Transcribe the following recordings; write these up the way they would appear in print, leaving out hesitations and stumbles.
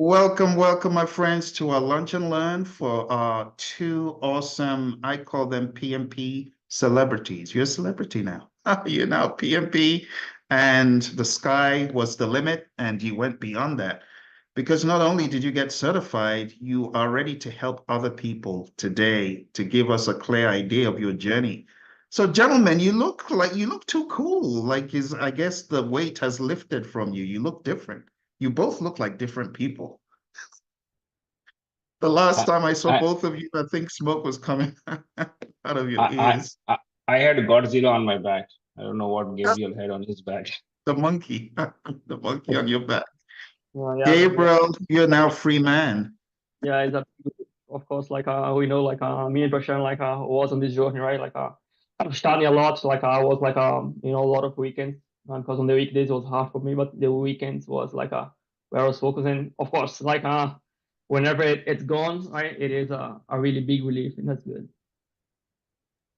Welcome, welcome, my friends, to our lunch and learn for our two awesome, I call them PMP celebrities. You're a celebrity now. You're now PMP, and the sky was the limit, and you went beyond that. Because not only did you get certified, you are ready to help other people today to give us a clear idea of your journey. So, gentlemen, you look too cool. Like is I guess the weight has lifted from you. You look different. You both look like different people. The last I time I saw I both of you, I think smoke was coming out of your I ears. I I had Godzilla on my back. I don't know what Gabriel had on his back. The monkey, the monkey on your back. Yeah, Gabriel, you're now free man. yeah, it's a, of course, we know, me and Prashant, was on this journey, right? I'm studying a lot. I was a lot of weekends, because on the weekdays it was hard for me, but the weekends was where I was focusing. Of course, whenever it's gone, right, it is a really big relief, and that's good.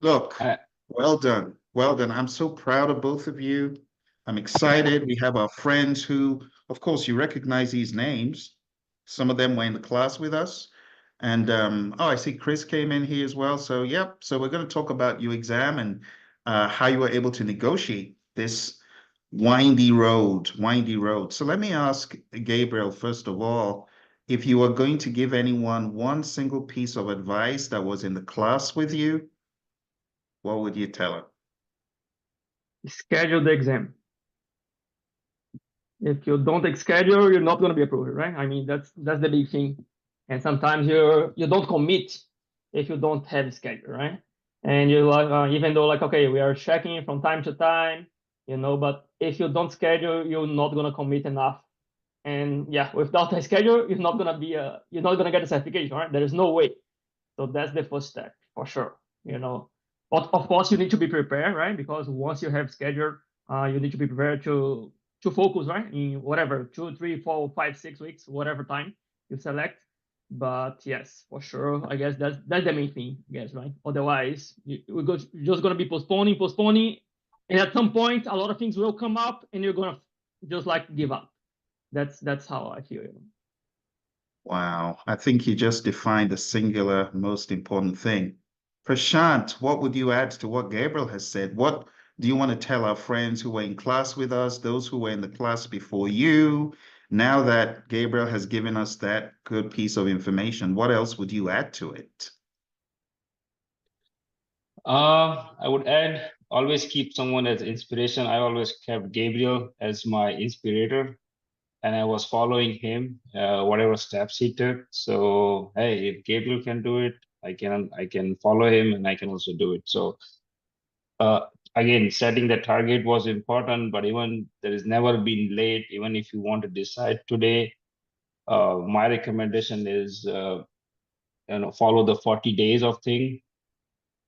Look, I, well done. Well done. I'm so proud of both of you. I'm excited. We have our friends who, of course, you recognize these names. Some of them were in the class with us. And oh, I see Chris came in here as well. So, yep. So we're going to talk about your exam and how you were able to negotiate this windy road, windy road. So let me ask Gabriel, first of all, if you were going to give anyone one single piece of advice that was in the class with you, what would you tell her? Schedule the exam. If you don't schedule, you're not going to be approved, right? I mean, that's the big thing. And sometimes you don't commit if you don't have a schedule, right? And you even though okay, we are checking from time to time, but if you don't schedule, you're not going to commit enough. And yeah, without a schedule, you're not going to get a certification, right? There is no way. So that's the first step for sure. You know, but of course you need to be prepared, right? Because once you have schedule, you need to be prepared to focus, right? In whatever 2, 3, 4, 5, 6 weeks, whatever time you select. But yes, for sure, I guess that's the main thing, I guess, right? Otherwise, you're just gonna be postponing, and at some point, a lot of things will come up, and you're gonna just give up. That's how I feel. Wow, I think you just defined the singular most important thing. Prashant, what would you add to what Gabriel has said? What do you want to tell our friends who were in class with us, those who were in the class before you? Now that Gabriel has given us that good piece of information, what else would you add to it? I would add always keep someone as inspiration. I always kept Gabriel as my inspirator, and I was following him, whatever steps he took. So hey, if Gabriel can do it, I can follow him, and I can also do it. So uh, again, setting the target was important, but even there is never been late. Even if you want to decide today, my recommendation is follow the 40 days of thing.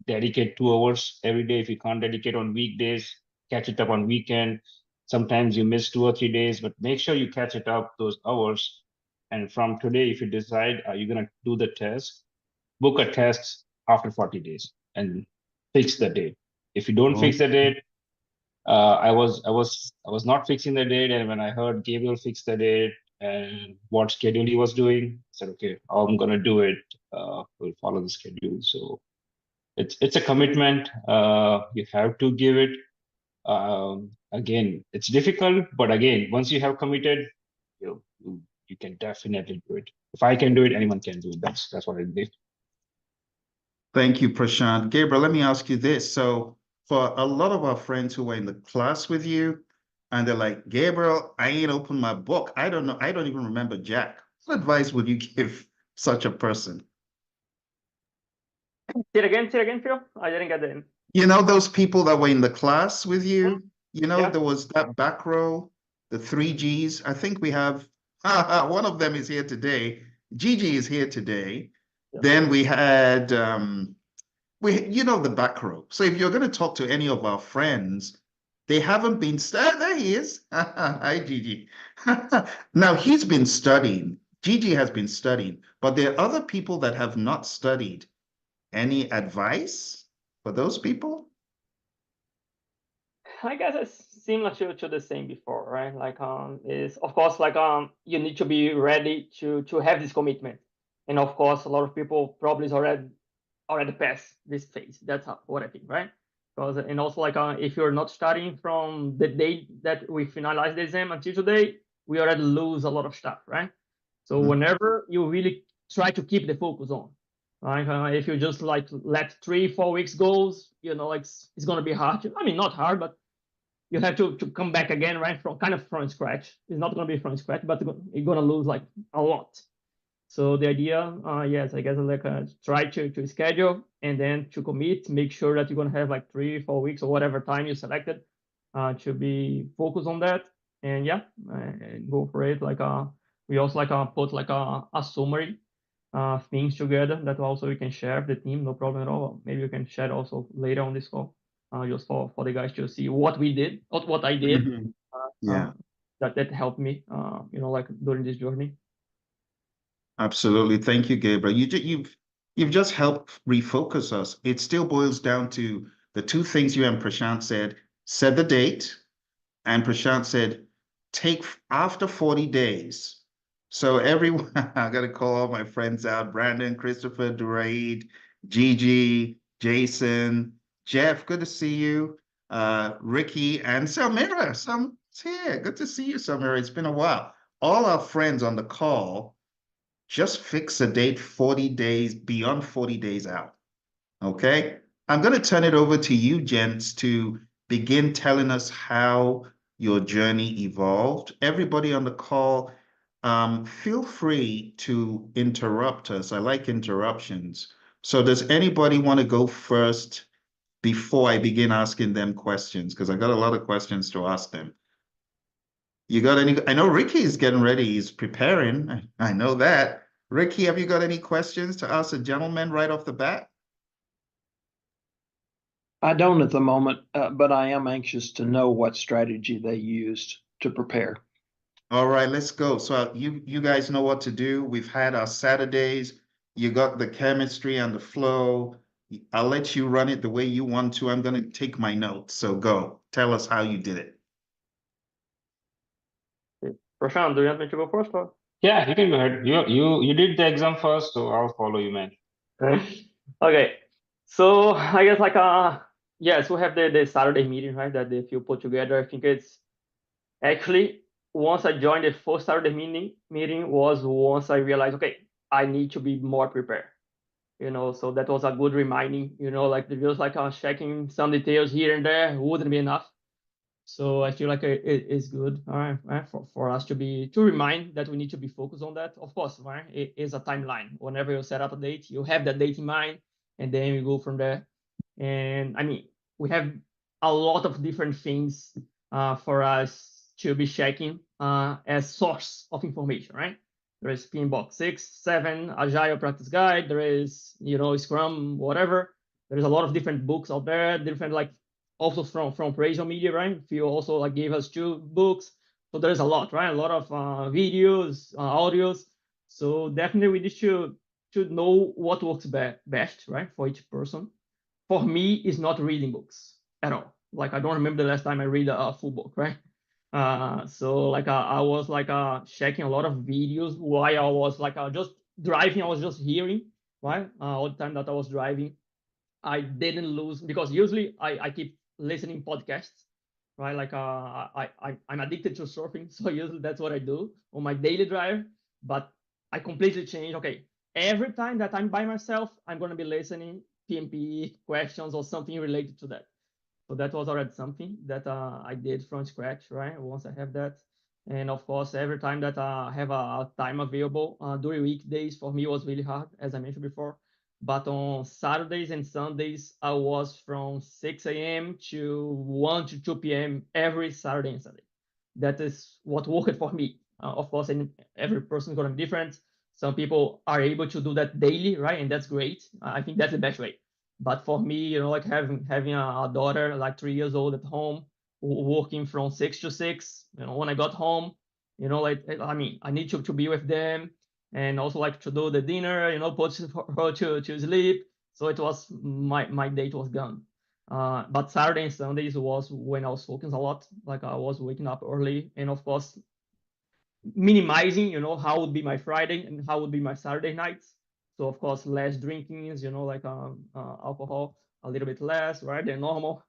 Dedicate 2 hours every day. If you can't dedicate on weekdays, catch it up on weekend. Sometimes you miss 2 or 3 days, but make sure you catch it up those hours. And from today, if you decide you're gonna do the test, book a test after 40 days and fix the date. If you don't Oh, fix the date, I was not fixing the date, and when I heard Gabriel fix the date and what schedule he was doing, I said, okay, I'm gonna do it. We'll follow the schedule. So it's a commitment. You have to give it. Again, it's difficult, but again, once you have committed, you can definitely do it. If I can do it, anyone can do it. That's what I believe. thank you, Prashant. Gabriel, let me ask you this. So, for a lot of our friends who were in the class with you, and they're like, Gabriel, I ain't opened my book. I don't know. I don't even remember Jack. What advice would you give such a person? Say it again, Phil. I didn't get that. You know, those people that were in the class with you, Yeah. there was that back row, the three Gs. I think we have one of them is here today. Gigi is here today. Yeah. Then we had the back row. So if you're going to talk to any of our friends, they haven't been there he is. Hi, Gigi. Now he's been studying. Gigi has been studying, but there are other people that have not studied. Any advice for those people? I guess it's similar to the same before, right? Like is of course like you need to be ready to have this commitment, and of course a lot of people probably is already past this phase. That's what I think, right? Because and also like if you're not starting from the day that we finalize the exam until today, we already lose a lot of stuff, right? So Mhm. whenever you really try to keep the focus on, right? If you just like let 3-4 weeks goes, like it's gonna be hard. I mean, not hard, but you have to come back again, right? From kind of from scratch. It's not gonna be from scratch, but you're gonna lose like a lot. So the idea, yes, I guess like try to schedule and then to commit, make sure that you're gonna have like 3-4 weeks or whatever time you selected to be focused on that. And yeah, go for it. Like we also like put like a summary things together that also we can share with the team, no problem at all. Maybe you can share also later on this call, just for the guys to see what we did, what I did, Mhm. Yeah. that helped me, like during this journey. Absolutely. Thank you, Gabriel. You've just helped refocus us. It still boils down to the two things you and Prashant said: set the date, and Prashant said, take after 40 days. So everyone, I got to call all my friends out: Brandon, Christopher, Duraid, Gigi, Jason, Jeff, good to see you. Ricky and Samira. Some here. Good to see you, Samira. It's been a while. All our friends on the call, just fix a date 40 days, beyond 40 days out. Okay. I'm going to turn it over to you, gents, to begin telling us how your journey evolved. Everybody on the call, feel free to interrupt us. I like interruptions. So does anybody want to go first before I begin asking them questions? Because I got a lot of questions to ask them. You got any? I know Ricky is getting ready. He's preparing. I know that. Ricky, have you got any questions to ask a gentleman right off the bat? I don't at the moment, but I am anxious to know what strategy they used to prepare. All right, let's go. So you guys know what to do. We've had our Saturdays. You got the chemistry and the flow. I'll let you run it the way you want to. I'm going to take my notes. So go. Tell us how you did it. Prashant, do you want me to go first? Or? Yeah, you can go ahead. You did the exam first, so I'll follow you, man. Okay, so I guess like yes, we have the Saturday meeting, right? That if you put together, I think it's actually once I joined the first Saturday meeting was once I realized, okay, I need to be more prepared. So that was a good reminding. Like just like checking some details here and there wouldn't be enough. So I feel like it's good, all right, for us to remind that we need to be focused on that. Of course, right? It is a timeline. Whenever you set up a date, you have that date in mind, and then we go from there. And I mean, we have a lot of different things for us to be checking as source of information, right? There is Pinbox 6, 7, Agile Practice Guide. There is, Scrum, whatever. There's a lot of different books out there, different like also from Praiso Media, right? Phil also like gave us 2 books. So there's a lot, right? A lot of videos, audios. So definitely we need to know what works best, right? For each person. For me, it's not reading books at all. Like I don't remember the last time I read a full book, right? So like I was like checking a lot of videos while I was like just driving. I was just hearing, right? All the time that I was driving, I didn't lose because usually I keep listening podcasts, right? Like I'm addicted to surfing, so usually that's what I do on my daily drive. But I completely changed. Okay, every time that I'm by myself, I'm gonna be listening PMP questions or something related to that. So that was already something that I did from scratch, right? Once I have that. And of course, every time that I have a time available during weekdays, for me was really hard, as I mentioned before. But on Saturdays and Sundays, I was from 6 a.m. to 1 to 2 p.m. every Saturday and Sunday. That is what worked for me. Of course, and every person is going to be different. Some people are able to do that daily, right? And that's great. I think that's the best way. But for me, like having a daughter like 3 years old at home, working from 6 to 6, when I got home, like I mean, I need to be with them and also like to do the dinner, put her to sleep. So it was my date was gone. But Saturday and Sundays was when I was focusing a lot. Like I was waking up early, and of course minimizing, how would be my Friday and how would be my Saturday nights. So of course less drinkings, like alcohol a little bit less, right, than normal.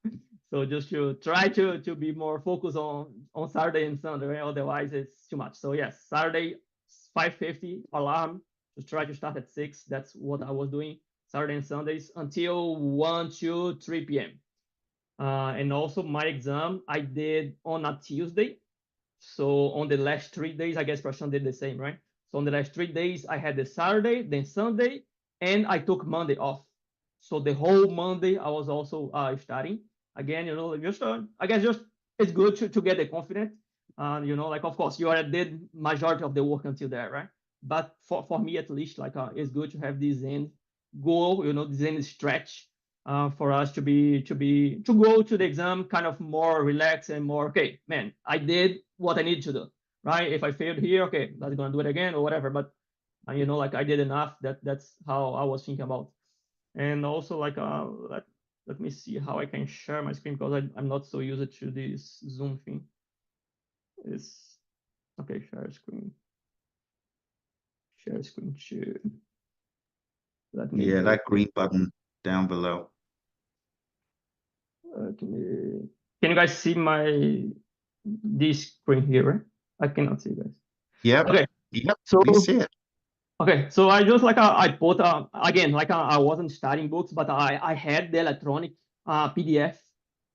So just to try to be more focused on Saturday and Sunday, right? Otherwise it's too much. So yes, Saturday 5:50 alarm to try to start at 6. That's what I was doing Saturday and Sundays until 1 to 3 p.m. And also my exam I did on a Tuesday. So on the last 3 days, I guess Prashant did the same, right? So on the last 3 days, I had the Saturday, then Sunday, and I took Monday off. So the whole Monday, I was also studying. Again, just I guess just it's good to get the confidence. Like of course you already did majority of the work until there, right? But for me at least, like it's good to have this end goal, this end stretch for us to go to the exam kind of more relaxed and more, okay, man, I did what I need to do, right? If I failed here, okay, I'm gonna do it again or whatever. But like I did enough. That's how I was thinking about. And also like let me see how I can share my screen because I'm not so used to this Zoom thing. Is okay, share screen too. Let me Yeah, that green button down below. can you guys see this screen here, right? I cannot see guys. Yep. Okay. Yep. So We see it. okay, so I just like I put again like I wasn't studying books, but I had the electronic PDF,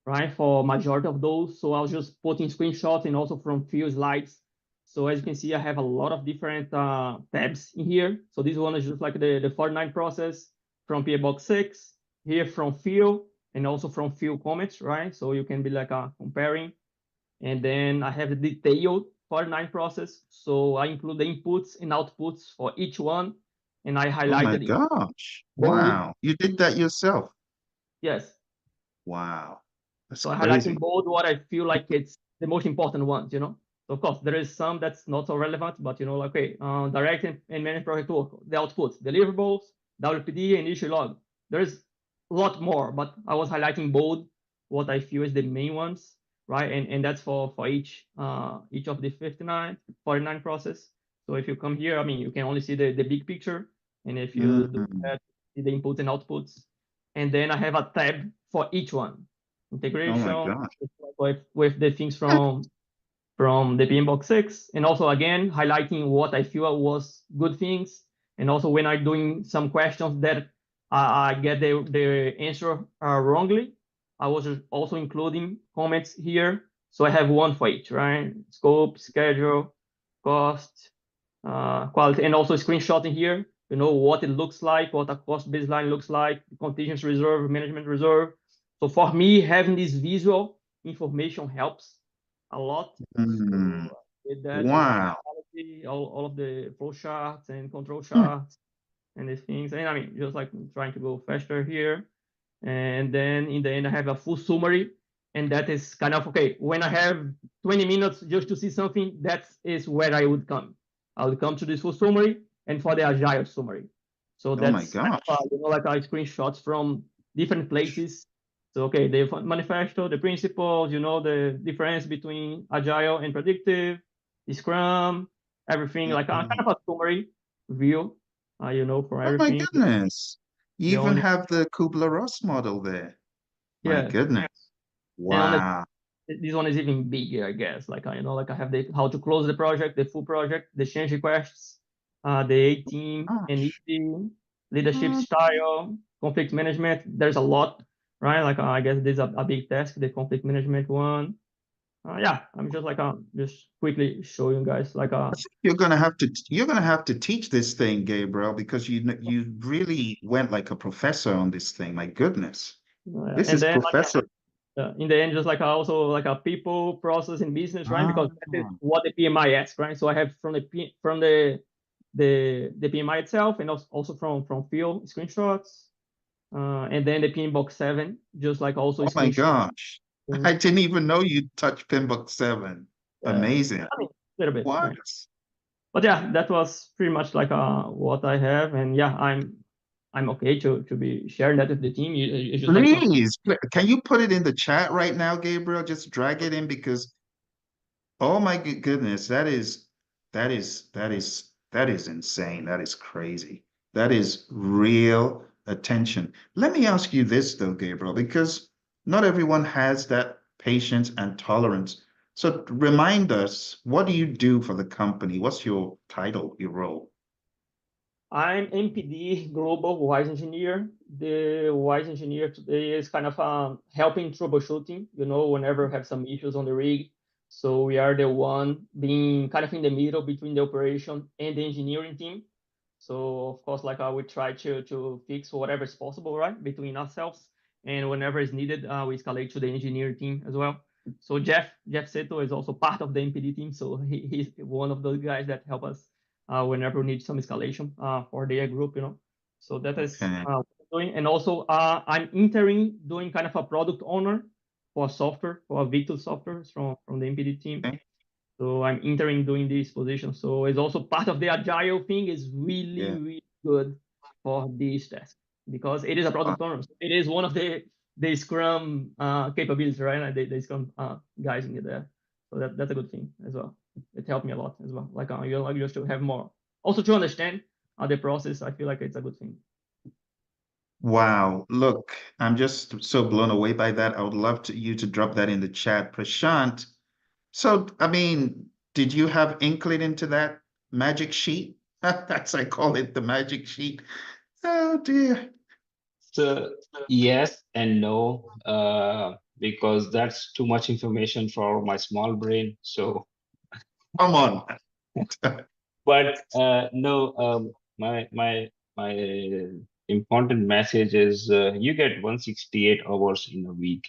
right, for majority of those. So I was just putting screenshots and also from few slides. So as you can see, I have a lot of different tabs in here. So this one is just like the 49 process from PA Box 6, here from Phil, and also from Phil comments, right? So you can be like comparing. And then I have the detailed 49 process. So I include the inputs and outputs for each one. And I Oh my highlighted gosh. bold. Wow. You did that yourself. Yes. Wow. That's So I highlight in crazy. bold what I feel like it's the most important ones. So of course, there is some that's not so relevant, but like, okay, direct and manage project work, the outputs, deliverables, WPD, and issue log. There is a lot more, but I was highlighting bold what I feel is the main ones, right? And that's for each of the 49 process. So if you come here, I mean, you can only see the big picture. And if you do that, see the inputs and outputs. And then I have a tab for each one. Oh my Integration gosh. with the things from the PMBOK 6, and also again highlighting what I feel was good things, and also when I'm doing some questions that I get the answer wrongly, I was also including comments here. So I have one for each, right? Scope, schedule, cost, quality, and also screenshotting here. What it looks like, what a cost baseline looks like, contingency reserve, management reserve. So for me, having this visual information helps a lot. Mm. So with that, Wow. all of the flow charts and control charts and these things. And I mean, just like trying to go faster here. And then in the end, I have a full summary. And that is kind of, okay, when I have 20 minutes just to see something, that is where I would come. I would come to this full summary and for the agile summary. So Oh my that's kind gosh. of, like screenshots from different places. So, okay, the manifesto, the principles, the difference between agile and predictive, the Scrum, everything, like kind of a summary view, for Oh my everything. goodness. You The even only, have the Kubler-Ross model there. My yeah. goodness. And on Wow. this one is even bigger, I guess. Like, like I have the how to close the project, the full project, the change requests, the A team and Gosh. ED, leadership style, conflict management. There's a lot, right? Like, I guess this is a big task, the conflict management one. Yeah, I'm just like, just quickly show you guys, like, You're gonna have to teach this thing, Gabriel, because you really went like a professor on this thing. My goodness. This and is then like, professor. in the end, just like also like a people, process, and business, right? Because that is Ah. what the PMI asks, right? So I have from the PMI itself, and also from field screenshots, and then the PMBOK 7, just like also Oh my screenshots. gosh. I didn't even know you touched Pinbook 7. Amazing. I mean, a little bit, What? right? But yeah, that was pretty much like what I have, and yeah, I'm okay to be sharing that with the team. It's just like something. Please, can you put it in the chat right now, Gabriel? Just drag it in because, oh my goodness, that is insane. That is crazy. That is real attention. Let me ask you this though, Gabriel, because not everyone has that patience and tolerance. So remind us, what do you do for the company? What's your title, your role? I'm MPD Global Wise Engineer. The Wise Engineer today is kind of helping troubleshooting, whenever we have some issues on the rig. So we are the one being kind of in the middle between the operation and the engineering team. So of course, like we try to fix whatever is possible, right, between ourselves. And whenever is needed, we escalate to the engineering team as well. So Jeff Seto is also part of the MPD team. So he's one of those guys that help us whenever we need some escalation for their group, So that is Okay. what I'm doing. And also I'm interim doing kind of a product owner for software, for Victor software from the MPD team. Okay. So I'm interim doing this position. So it's also part of the agile thing is Yeah. really good for this task because it is a product owner. So it is one of the Scrum capabilities, right? Like the Scrum guys in there. So that's a good thing as well. It helped me a lot as well. Like you just to have more, also to understand the process. I feel like it's a good thing. Wow. Look, I'm just so blown away by that. I would love you to drop that in the chat. Prashant, so, I mean, did you have inkling into that magic sheet? That's I call it the magic sheet. Oh dear. So yes and no, because that's too much information for my small brain. So, Come on. but no, my important message is you get 168 hours in a week.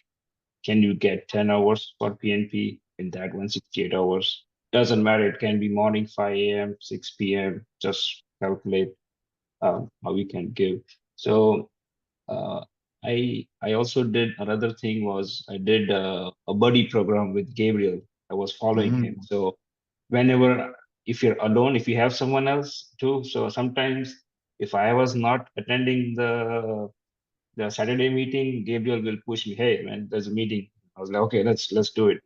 Can you get 10 hours for PNP in that 168 hours? Doesn't matter. It can be morning 5 a.m., 6 p.m. Just calculate how we can give. So uh, I also did another thing was I did a buddy program with Gabriel. I was following him. Mm, So whenever if you're alone, if you have someone else too, so sometimes if I was not attending the Saturday meeting, Gabriel will push me, hey man, there's a meeting. I was like, okay, let's do it.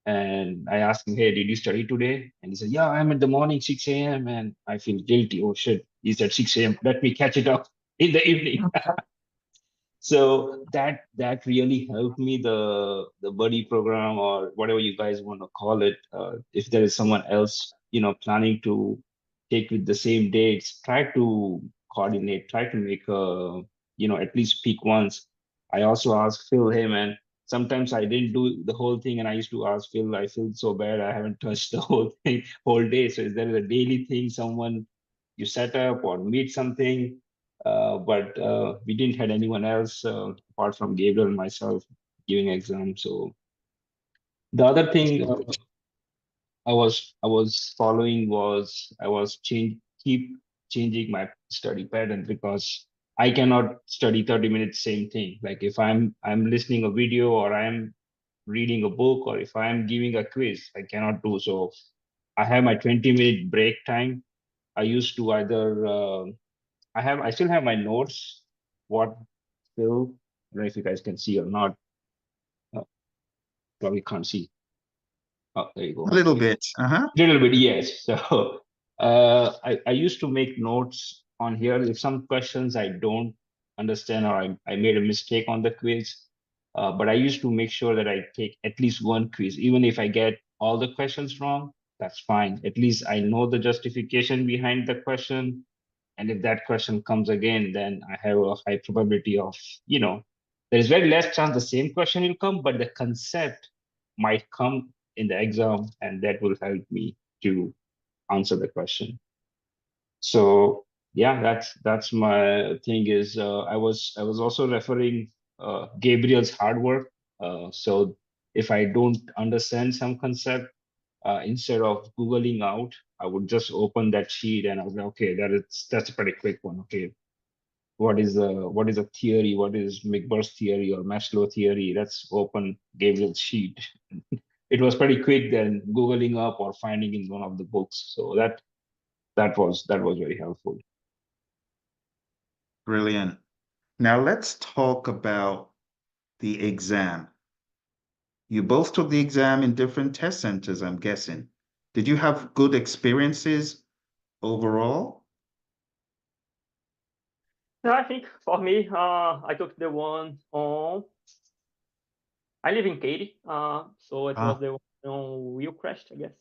And I asked him, hey, did you study today? And he said, yeah, I'm in the morning, 6 a.m. And I feel guilty. Oh shit. He said 6 a.m. Let me catch it up in the evening. So that really helped me, the buddy program or whatever you guys want to call it. If there is someone else, planning to take with the same dates, try to coordinate, try to make at least peak once. I also asked Phil, hey man, sometimes I didn't do the whole thing, and I used to ask Phil, I feel so bad, I haven't touched the whole thing whole day. So is there a daily thing someone you set up or meet something? But we didn't had anyone else apart from Gabriel and myself giving exams. So the other thing I was following was I was keep changing my study pattern because I cannot study 30 minutes same thing. Like if I'm listening a video or I'm reading a book or if I'm giving a quiz, I cannot do so. I have my 20-minute break time. I used to either I still have my notes. What Phil, I don't know if you guys can see or not. Uh, Probably can't see. Oh, there you a go. little bit. Uh-huh. Little bit, yes. So I used to make notes on here. If some questions I don't understand or I made a mistake on the quiz, but I used to make sure that I take at least one quiz. Even if I get all the questions wrong, that's fine. At least I know the justification behind the question. And if that question comes again, then I have a high probability of, there's very less chance the same question will come, but the concept might come in the exam, and that will help me to answer the question. So yeah, that's my thing is I was also referring Gabriel's hard work. So if I don't understand some concept, instead of Googling out, I would just open that sheet and I was like, okay, that's a pretty quick one. Okay, what is a theory? What is McBur's theory or Maslow theory? Let's open Gabriel's sheet. It was pretty quick than Googling up or finding in one of the books. So that was very helpful. Brilliant. Now let's talk about the exam. You both took the exam in different test centers, I'm guessing. Did you have good experiences overall? Yeah, I think for me, I took the one on. I live in Katy, so it was Ah, the one on Wheelcrest, I guess.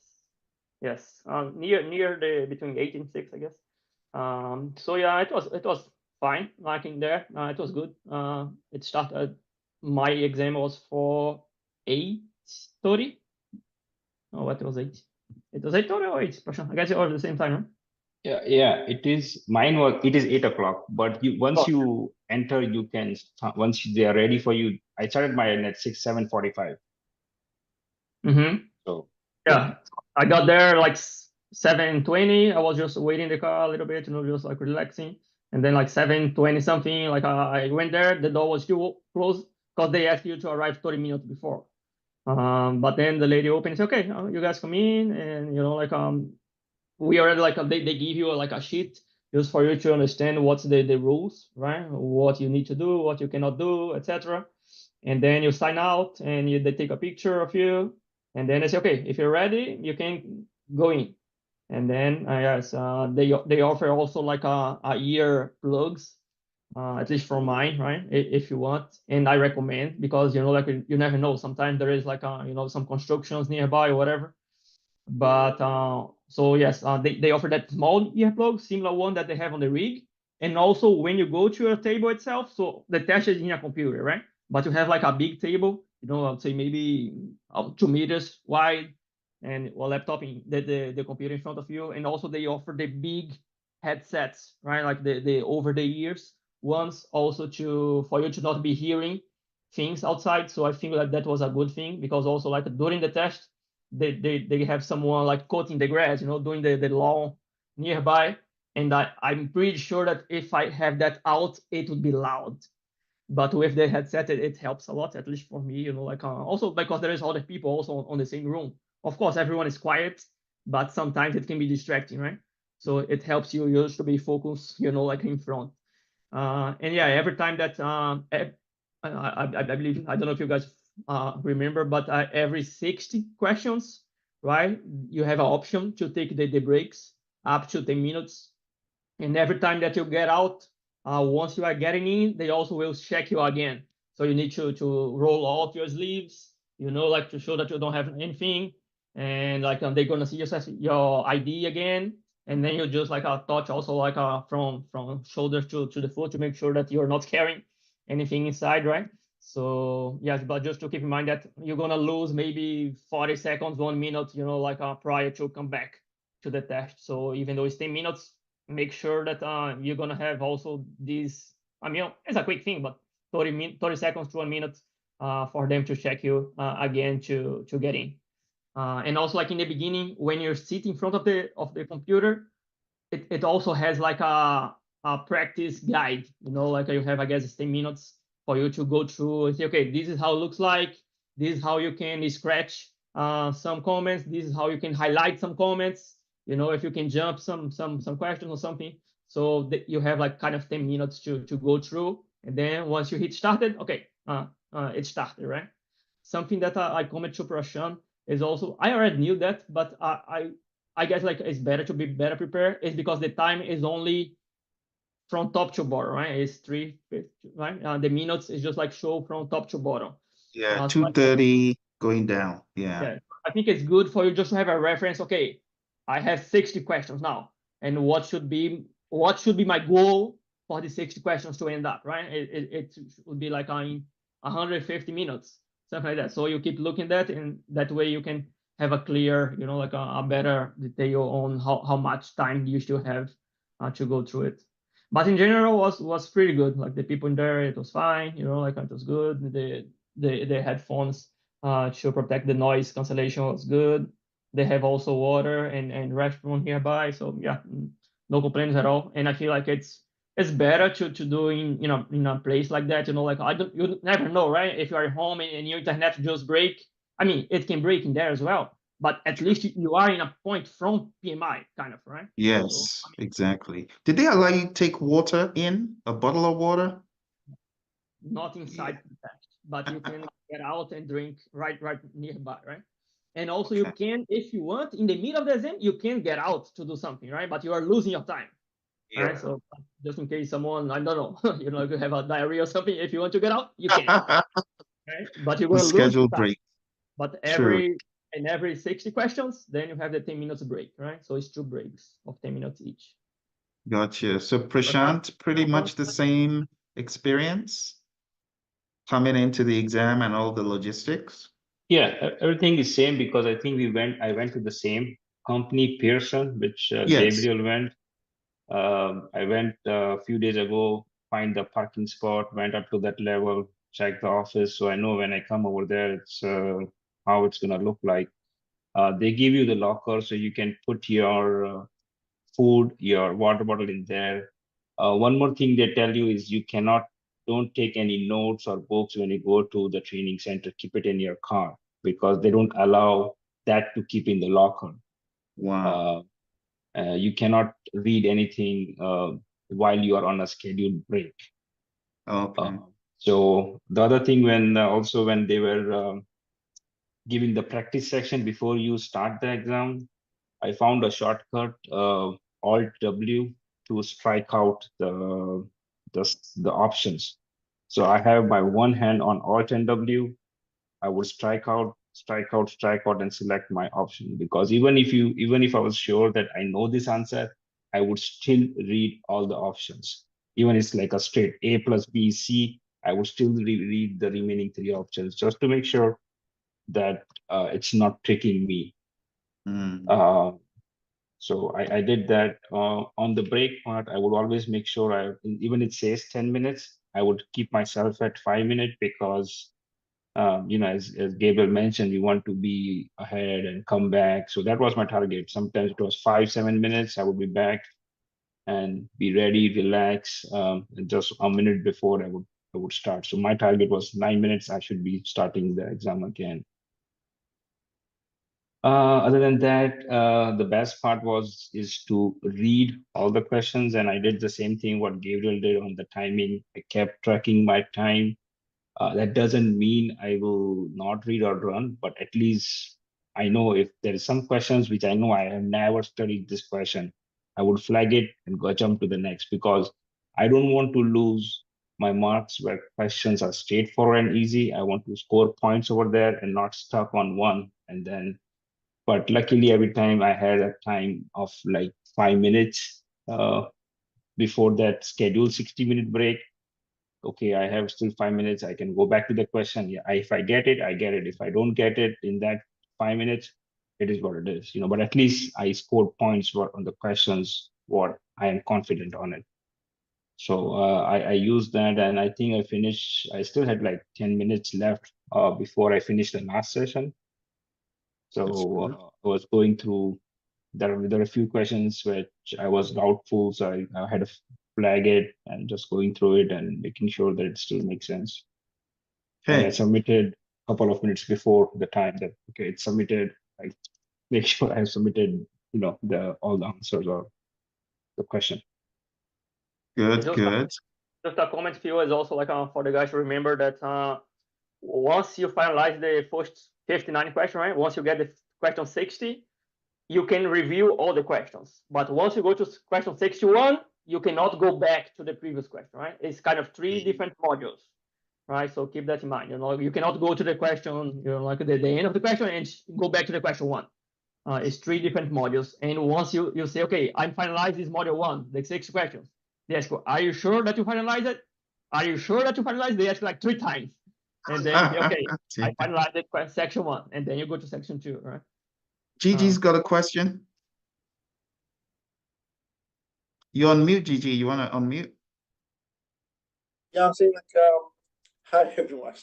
Yes, near the between 8 and 6, I guess. So yeah, it was fine. Like in there, it was good. It started. My exam was for 8:30. Oh, what was 8? It was 8:30 or 8, Prashant? I guess it was at the same time, right? Yeah, it is. It is 8 o'clock, but once Oh, you enter, you can once they are ready for you. I started mine at 7:45. mm-hmm. So Yeah, I got there like 7:20. I was just waiting in the car a little bit, just like relaxing. And then like 7:20 something, like I went there, the door was still closed because they asked you to arrive 30 minutes before. But then the lady opened and said, okay, you guys come in, and we already like they give you like a sheet just for you to understand what's the rules, right? What you need to do, what you cannot do, etc. And then you sign out, and they take a picture of you, and then they say, okay, if you're ready, you can go in. And then yes, they offer also like a year plugs, at least for mine, right? If you want, and I recommend, because like you never know. Sometimes there is like some constructions nearby or whatever. But so yes, they offer that small earplug, similar one that they have on the rig. And also when you go to your table itself, so the test is in a computer, right? But you have like a big table, I would say maybe 2 meters wide, and a laptop in the computer in front of you. And also they offer the big headsets, right? Like the over the ears ones, also for you to not be hearing things outside. So I think that was a good thing, because also like during the test, they have someone like cutting the grass, doing the lawn nearby. And I'm pretty sure that if I have that out, it would be loud. But with the headset, it helps a lot, at least for me, like also because there is other people also on the same room. Of course, everyone is quiet, but sometimes it can be distracting, right? So it helps you just to be focused, like in front. And yeah, every time that I believe, I don't know if you guys remember, but every 60 questions, right? You have an option to take the breaks up to 10 minutes. And every time that you get out, once you are getting in, they also will check you again. So you need to roll out your sleeves, like to show that you don't have anything. And like they're gonna see your ID again. And then you just like touch also like from shoulders to the foot to make sure that you're not carrying anything inside, right? So yes, but just to keep in mind that you're gonna lose maybe 40 seconds, 1 minute, like prior to come back to the test. So even though it's 10 minutes, make sure that you're gonna have also this. I mean, it's a quick thing, but 30 seconds to 1 minute for them to check you again to get in. And also, like in the beginning, when you're sitting in front of the computer, it also has like a practice guide. Like you have, I guess, 10 minutes for you to go through and say, okay, this is how it looks like. This is how you can scratch some comments. This is how you can highlight some comments. If you can jump some questions or something. So that you have like kind of 10 minutes to go through. And then once you hit started, okay, it started, right? Something that I comment to Prashant is also, I already knew that, but I guess like it's better to be better prepared, is because the time is only from top to bottom, right? It's 3:50, right? The minutes is just like show from top to bottom. yeah, So 2:30 going down. Yeah. yeah, I think it's good for you just to have a reference. Okay, I have 60 questions now, and what should be my goal for the 60 questions to end up, right? It would be like in 150 minutes, something like that. So you keep looking at that, and that way you can have a clear, like a better detail on how much time you still have to go through it. But in general, was pretty good. Like the people in there, it was fine. Like it was good. The headphones to protect the noise cancellation was good. They have also water and restaurant nearby, so yeah, no complaints at all. And I feel like it's better to do in a place like that. Like you never know, right? If you are home and your internet just break, I mean, it can break in there as well. but at least you are in a point from PMI, kind of, right? Yes, exactly. Did they allow you to take water in, a bottle of water? Not inside the test, but you can get out and drink right nearby, right? And also you can, if you want, in the middle of the exam, you can get out to do something, right? But you are losing your time. Yeah. Right? So just in case someone, I don't know, you have a diarrhea or something, if you want to get out, you can. Right? But you're going to lose Scheduled time. break. But Sure. every 60 questions, then you have the 10 minutes break, right? So it's 2 breaks of 10 minutes each. Gotcha. So Prashant, pretty much the same experience coming into the exam and all the logistics? Yeah, everything is same because I think I went to the same company, Pearson, which Yes. Gabriel went. I went a few days ago, find the parking spot, went up to that level, checked the office. So I know when I come over there, it's how it's gonna look like. They give you the locker so you can put your food, your water bottle in there. One more thing they tell you is don't take any notes or books when you go to the training center. Keep it in your car because they don't allow that to keep in the locker. Wow. You cannot read anything while you are on a scheduled break. Okay. So the other thing when they were giving the practice section before you start the exam, I found a shortcut, Alt W, to strike out the options. So I have my one hand on Alt and W. I would strike out, and select my option because even if I was sure that I know this answer, I would still read all the options. Even it's like a straight A plus B, C, I would still read the remaining 3 options just to make sure that it's not tricking me. Mm. So I did that. On the break part, I would always make sure even it says 10 minutes, I would keep myself at 5 minutes because, as Gabriel mentioned, you want to be ahead and come back. So that was my target. Sometimes it was 5-7 minutes. I would be back and be ready, relax. And just a minute before I would start. So my target was 9 minutes. I should be starting the exam again. Other than that, the best part is to read all the questions, and I did the same thing what Gabriel did on the timing. I kept tracking my time. That doesn't mean I will not read or run, but at least I know if there is some questions which I know I have never studied this question, I would flag it and go jump to the next because I don't want to lose my marks where questions are straightforward and easy. I want to score points over there and not stuck on one and then. But luckily, every time I had a time of like 5 minutes before that scheduled 60-minute break. Okay, I have still 5 minutes. I can go back to the question. Yeah, if I get it, I get it. If I don't get it in that 5 minutes, it is what it is. But at least I scored points on the questions what I am confident on it. So I used that, and I think I finished. I still had like 10 minutes left before I finished the last session. So I was going through. There are a few questions which I was doubtful, so I had to flag it and just going through it and making sure that it still makes sense. And I submitted a couple of minutes before the time that it's submitted. I make sure I submitted, all the answers or the question. Good, good. Just a comment, Phil, is also like for the guys to remember that once you finalize the first 59 question, right? Once you get the question 60, you can review all the questions. But once you go to question 61, you cannot go back to the previous question, right? It's kind of 3 different modules, right? So keep that in mind. You cannot go to the question, like the end of the question and go back to the question 1. It's 3 different modules. And once you say, okay, I'm finalized this module 1, the 6 questions. They ask, are you sure that you finalized it? Are you sure that you finalized? They ask like 3 times. And then, okay, I finalized it, section 1. And then you go to section 2, right? Gigi's got a question. You're on mute, Gigi. You want to unmute? Yeah, I'm saying like, hi everyone.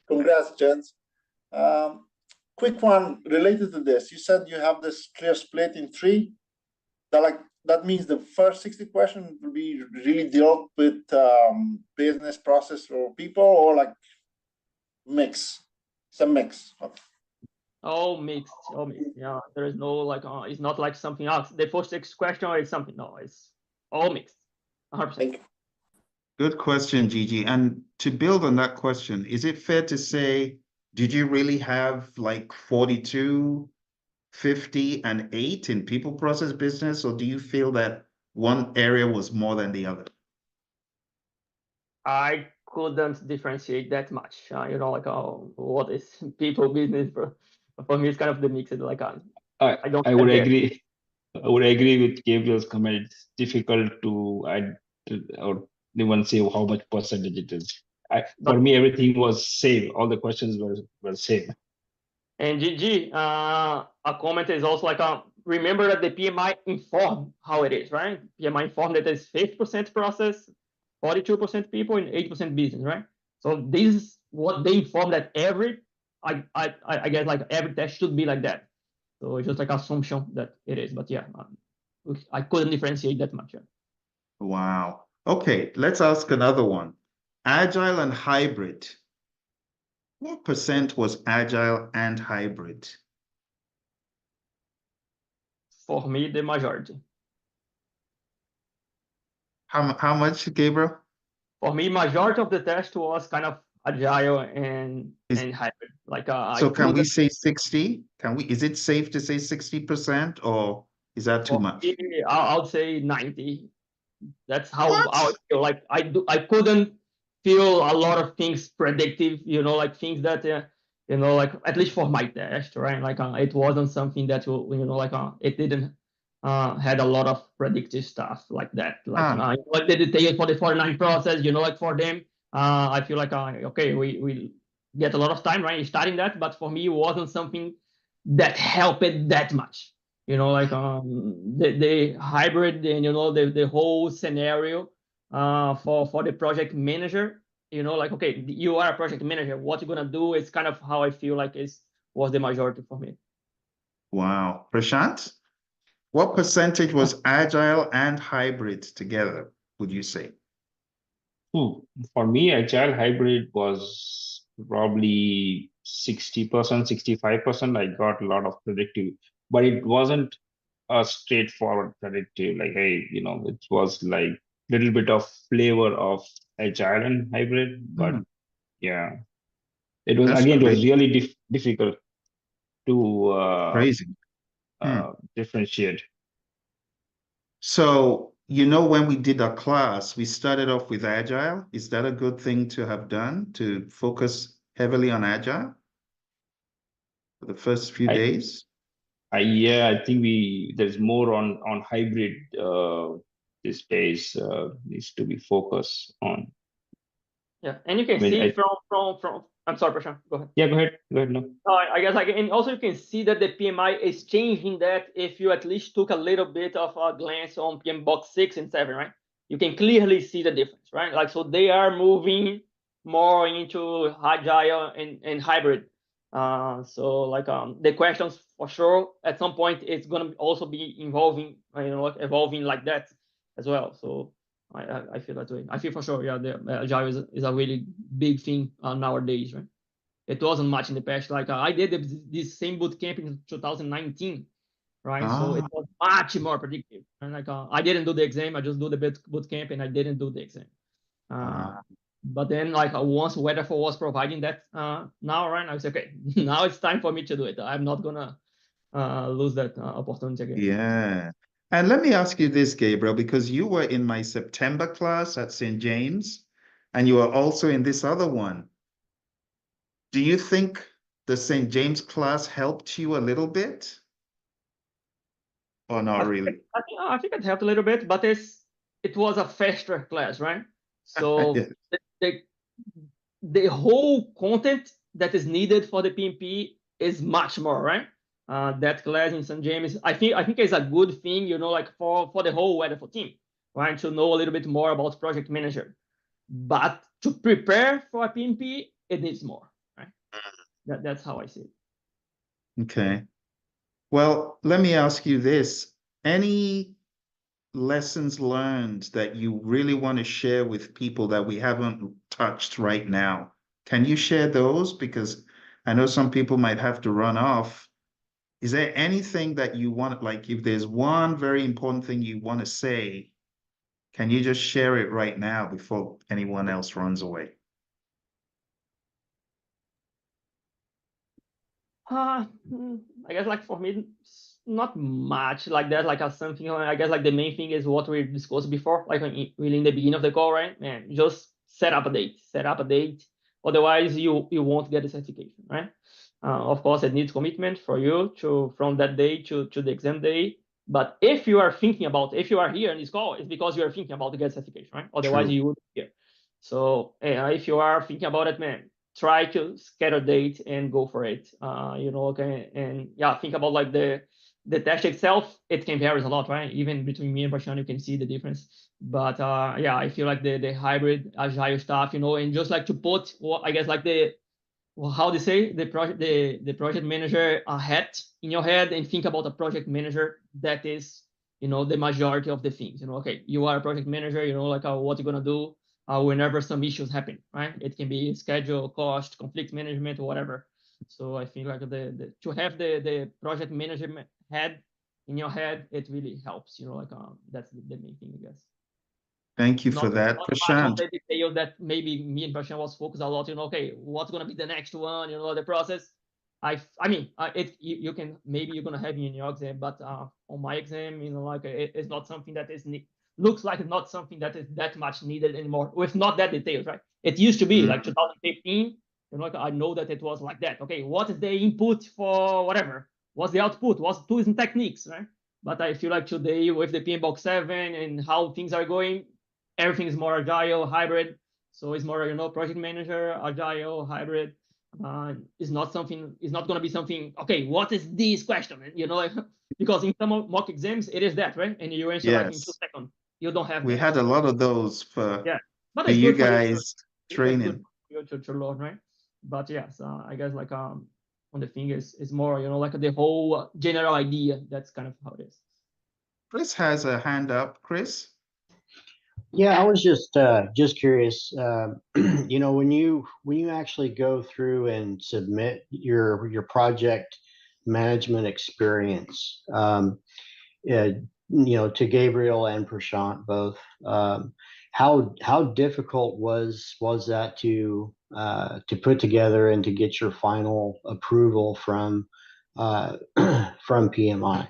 Congrats, gents. Quick one related to this. You said you have this clear split in 3. That means the first 60 questions will be really dealt with business, process, or people, or like mix. It's a mix. All mixed, all mixed. Yeah, there is no like, it's not like something else. The first question is something. No, it's all mixed. 100%. Thank you. Good question, Gigi. And to build on that question, is it fair to say, did you really have like 42, 50, and 8 in people process business, or do you feel that one area was more than the other? I couldn't differentiate that much. You know, like, what is people business, bro? For me, it's kind of the mix. Like, I don't. I would have that. agree. I would agree with Gabriel's comment. It's difficult to add or even say how much percentage it is. For me, everything was same. All the questions were same. And GG, a comment is also like, remember that the PMI informed how it is, right? PMI informed that it's 50% process, 42% people, and 80% business, right? So this is what they inform that I guess like every test should be like that. So it's just like assumption that it is, but yeah, I couldn't differentiate that much. Yeah. Wow. Okay, let's ask another one. Agile and hybrid. What percent was agile and hybrid? For me, the majority. How much, Gabriel? For me, majority of the test was kind of agile and hybrid. Like, so can we say 60? Is it safe to say 60%, or is that too much? I'll say 90. That's how What? I feel. Like, I couldn't feel a lot of things predictive, you know, like things that you know, like at least for my test, right? Like, it wasn't something that you know, like, it didn't had a lot of predictive stuff like that. Like, like the details for the 49 process, you know, like for them, I feel like, okay, we get a lot of time, right, studying that, but for me, it wasn't something that helped it that much. You know, like, the hybrid and, you know, the whole scenario for the project manager, you know, like, okay, you are a project manager, what you're gonna do is kind of how I feel like was the majority for me. Wow. Prashant, what percentage was agile and hybrid together, would you say? For me, agile hybrid was probably 60%, 65%. I got a lot of predictive, but it wasn't a straightforward predictive. Like, hey, you know, it was like a little bit of flavor of agile and hybrid. But yeah, it was That's again, it was crazy. really difficult to Crazy. differentiate. So, you know, when we did our class, we started off with agile. Is that a good thing to have done, to focus heavily on agile for the first few days? Yeah, I think there's more on hybrid this days needs to be focused on. Yeah, and you can see from I'm sorry, Prashant, go ahead. Yeah, go ahead. No. I guess, like, and also you can see that the PMI is changing that if you at least took a little bit of a glance on PM box 6 and 7, right? You can clearly see the difference, right? Like, so they are moving more into agile and hybrid. So like, the questions for sure at some point it's gonna also be involving, you know, evolving like that as well. So I feel that way. I feel for sure, yeah, the agile is a really big thing nowadays, right? It wasn't much in the past. Like, I did this same boot camp in 2019, right? So it was much more predictive. And like, I didn't do the exam. I just do the boot camp, and I didn't do the exam. But then, like, once Weatherfall was providing that now, right? I was okay. Now it's time for me to do it. I'm not gonna lose that opportunity again. Yeah. And let me ask you this, Gabriel, because you were in my September class at St. James, and you are also in this other one. Do you think the St. James class helped you a little bit? Or not really? I think it helped a little bit, but it was a faster class, right? So the whole content that is needed for the PMP is much more, right? That class in St. James, I think is a good thing, you know, like for the whole Weatherfall team, right? To know a little bit more about project manager. But to prepare for a PMP, it needs more, right? That's how I see it. Okay. Well, let me ask you this. Any lessons learned that you really want to share with people that we haven't touched right now? Can you share those? Because I know some people might have to run off. Is there anything that you want, like if there's one very important thing you want to say, can you just share it right now before anyone else runs away? I guess like for me, not much like that. Like something. I guess like the main thing is what we discussed before, like really in the beginning of the call, right? Man, just set up a date. Set up a date. Otherwise, you won't get the certification, right? Of course, it needs commitment for you to from that day to the exam day. But if you are thinking about, if you are here in this call, it's because you are thinking about to get certification, right? Otherwise, True. you would be here. So if you are thinking about it, man, try to schedule a date and go for it. Okay, and yeah, think about like the test itself. It can vary a lot, right? Even between me and Prashant, you can see the difference. But yeah, I feel like the hybrid agile stuff, and just like to put, well, I guess like how they say the project manager hat in your head and think about a project manager that is the majority of the things. Okay, you are a project manager, like what you're gonna do whenever some issues happen, right? It can be schedule, cost, conflict management, or whatever. So I think like to have the project management head in your head, it really helps. That's the main thing, I guess. Thank you for that, Not much of Prashant. the details that maybe me and Prashant was focused a lot. Okay, what's gonna be the next one? The process. I mean, you can maybe you're gonna have it in your exam, but on my exam, like it's not something that is looks like it's not something that is that much needed anymore. With not that details, right? It used to be like 2015. Like I know that it was like that. Okay, what is the input for whatever? What's the output? What's tools and techniques, right? But I feel like today with the PMP 7 and how things are going, everything is more agile, hybrid. So it's more, project manager, agile, hybrid. It's not something. It's not going to be something. Okay, what is this question? Because in some mock exams, it is that, right? And you answer like in 2 Yes, seconds. You don't have we that. had a lot of those for Yeah, but for it's you good for you. guys That's good training. for you to learn, right? But yes, I guess like on the thing is more, like the whole general idea. That's kind of how it is. Chris has a hand up. Chris? Yeah, I was just curious. When you actually go through and submit your project management experience, to Gabriel and Prashant both, how difficult was that to put together and to get your final approval from from PMI?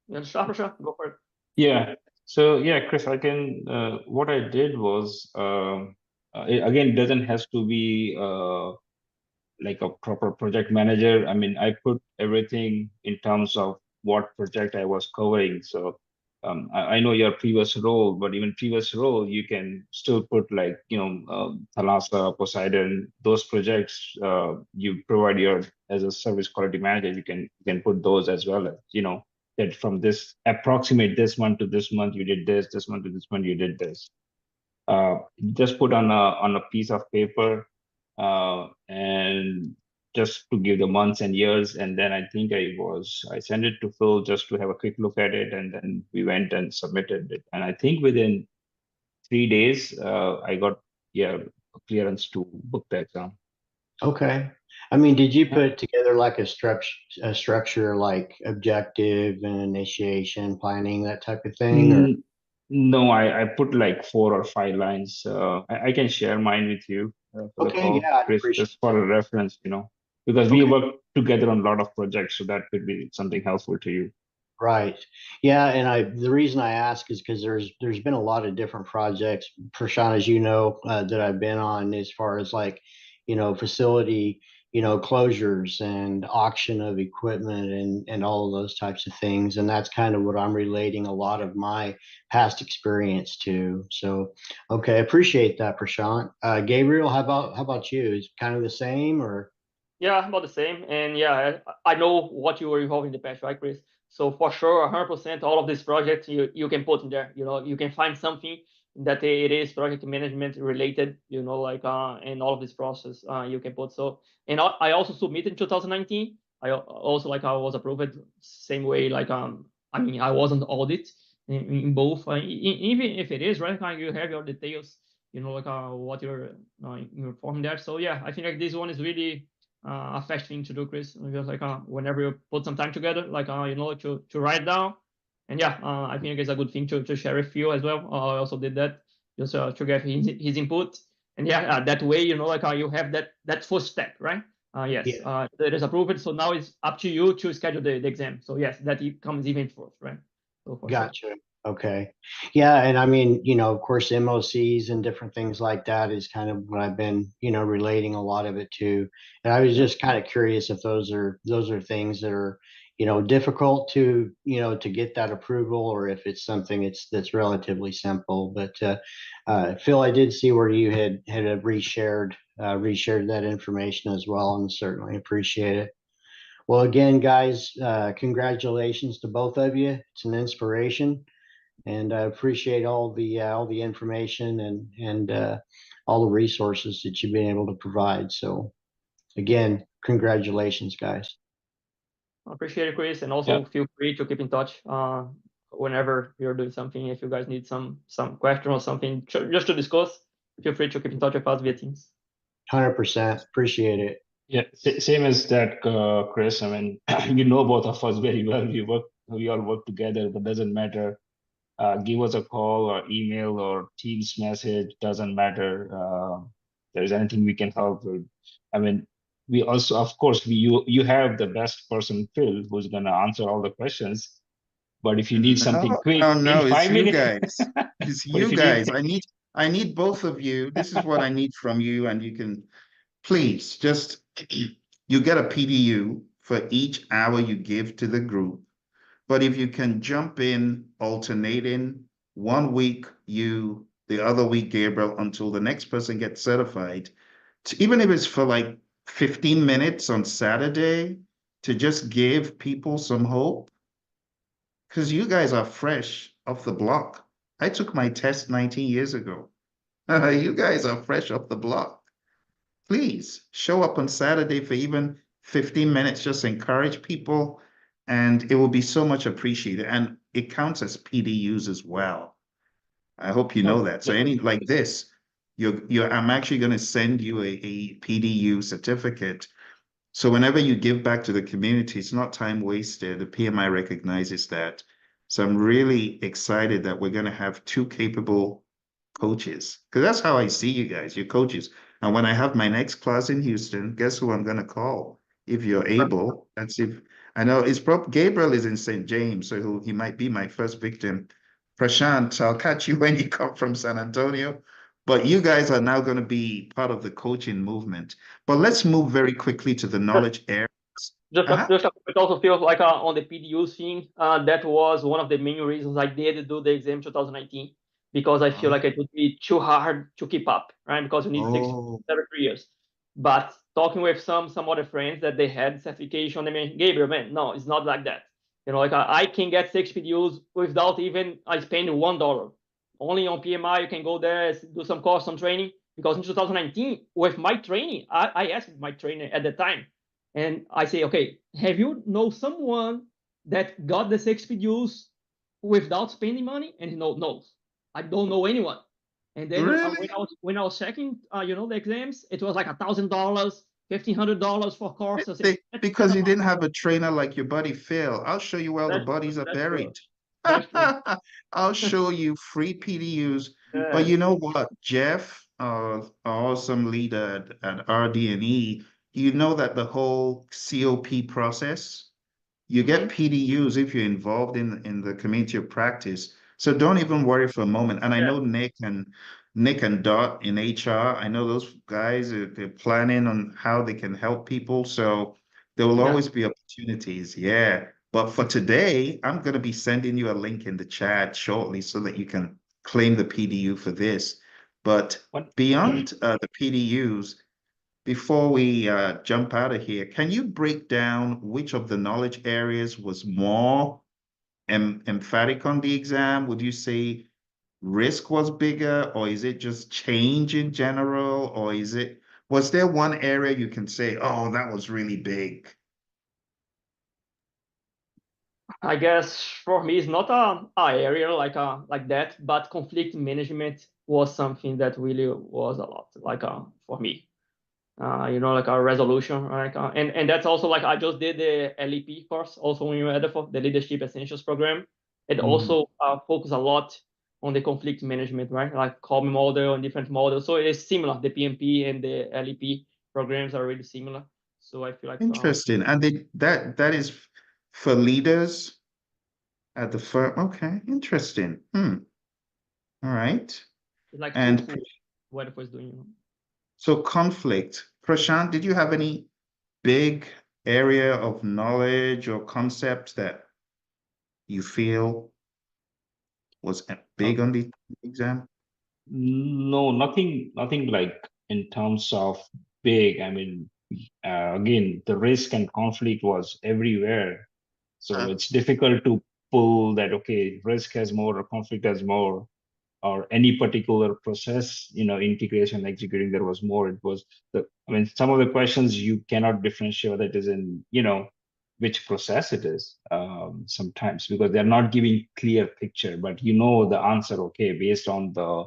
You want to start, Prashant? Go for it. Yeah. So yeah, Chris, I can. What I did was, it doesn't have to be like a proper project manager. I mean, I put everything in terms of what project I was covering. So I know your previous role, but even previous role, you can still put like, Thalassa, Poseidon, those projects you provide as a service quality manager, you can put those as well as, that from this approximate this month to this month, you did this month to this month, you did this. Just put on a piece of paper and just to give the months and years. And then I think I sent it to Phil just to have a quick look at it. And then we went and submitted it. And I think within 3 days, I got, clearance to book the exam. Okay. I mean, did you put together like a structure like objective and initiation, planning, that type of thing? Or? No, I put like 4 or 5 lines. I can share mine with you for the Okay, call, yeah, I'd Chris, appreciate just for a reference, because we Okay. work together on a lot of projects, so that could be something helpful to you. Right. Yeah, and the reason I ask is because there's been a lot of different projects, Prashant, as you know, that I've been on as far as like, facility, closures and auction of equipment and all of those types of things. And that's kind of what I'm relating a lot of my past experience to. So, okay, appreciate that, Prashant. Gabriel, how about you? Is it kind of the same or? Yeah, about the same. And yeah, I know what you were involved in the past, right, Chris? So for sure, 100%, all of these projects you can put in there. You can find something that it is project management related. Like and all of this process you can put. So and I also submitted in 2019. I also like I was approved same way. Like I mean I wasn't audit in both. Even if it is right, you have your details. like what you're performing there. So yeah, I think like this one is really a fast thing to do, Chris. Because like whenever you put some time together, like to write down, and yeah, I think it's a good thing to share with you as well. I also did that just to get his input, and yeah, that way like you have that first step, right? Yes, Yeah. that is approved. So now it's up to you to schedule the exam. So yes, that comes even first, right? So for sure. Gotcha. Okay. Yeah. And I mean, of course, MOCs and different things like that is kind of what I've been, relating a lot of it to. And I was just kind of curious if those are things that are, difficult to, to get that approval, or if it's something that's relatively simple. But Phil, I did see where you had reshared that information as well, and certainly appreciate it. Well, again, guys, congratulations to both of you. It's an inspiration, and I appreciate all the information and all the resources that you've been able to provide. So, again, congratulations, guys. I appreciate it, Chris, and also feel free to keep in touch whenever you're doing something. If you guys need some question or something just to discuss, feel free to keep in touch with us via Teams. 100%. Appreciate it. Yeah, same as that, Chris. I mean, both of us very well. We all work together, but doesn't matter. Give us a call or email or Teams message, doesn't matter. There's anything we can help with. I mean, we also, of course, you have the best person, Phil, who's gonna answer all the questions. But if you need something quick in No, 5 it's you minutes, guys. It's but if you you need, guys. I need both of you. This is what I need from you, and you can please just you get a PDU for each hour you give to the group. But if you can jump in alternating 1 week you, the other week Gabriel, until the next person gets certified, even if it's for like 15 minutes on Saturday, to just give people some hope. Because you guys are fresh off the block. I took my test 19 years ago. You guys are fresh off the block. Please show up on Saturday for even 15 minutes. Just encourage people, and it will be so much appreciated. And it counts as PDUs as well. I hope you know that. So any like this, I'm actually going to send you a PDU certificate. So whenever you give back to the community, it's not time wasted. The PMI recognizes that. So I'm really excited that we're going to have 2 capable coaches, because that's how I see you guys, you're coaches. And when I have my next class in Houston, guess who I'm going to call? If you're able, that's if I know it's Gabriel is in St. James, so he might be my first victim. Prashant, I'll catch you when you come from San Antonio. But you guys are now going to be part of the coaching movement. But let's move very quickly to the knowledge areas. Just it also feels like on the PDU thing, that was one of the main reasons I did do the exam 2019, because I feel like it would be too hard to keep up, right? Because you need 6 every 3 years. But talking with some other friends that they had certification, they mean, Gabriel, man, no, it's not like that. Like I can get 6 PDUs without even I spend $1. Only on PMI you can go there, do some course, some training. Because in 2019, with my training, I asked my trainer at the time, and I say, okay, have you know someone that got the 6 PDUs without spending money? And he knows. I don't know anyone. And then Really? when I was checking, the exams, it was like $1,000, $1,500 for courses. Because you didn't have a trainer like your buddy Phil. I'll show you where the bodies are buried. I'll show you free PDUs. But you know what, Jeff, our awesome leader at RD&E, you know that the whole COP process, you get PDUs if you're involved in the community of practice. So don't even worry for a moment. And I know Nick and Dot in HR, I know those guys, they're planning on how they can help people. So there will always be opportunities. Yeah. But for today, I'm going to be sending you a link in the chat shortly so that you can claim the PDU for this. But beyond the PDUs, before we jump out of here, can you break down which of the knowledge areas was more emphatic on the exam? Would you say risk was bigger, or is it just change in general, or was there one area you can say, oh, that was really big? I guess for me, it's not a area like that, but conflict management was something that really was a lot, like for me. Like a resolution, right? And that's also like I just did the LEP course also in Edinburgh, the Leadership Essentials program. It also focus a lot on the conflict management, right? Like COM model and different models. So it is similar. The PMP and the LEP programs are really similar. So I feel like Interesting. And that is for leaders at the firm. Okay, interesting. All right. it's like And what it was doing. so conflict. Prashant, did you have any big area of knowledge or concept that you feel was big on the exam? No, nothing like in terms of big. I mean, again, the risk and conflict was everywhere. So it's difficult to pull that, okay, risk has more or conflict has more, or any particular process, integration, executing, there was more. It was some of the questions you cannot differentiate whether it is in, which process it is sometimes, because they're not giving clear picture, but the answer, okay, based on the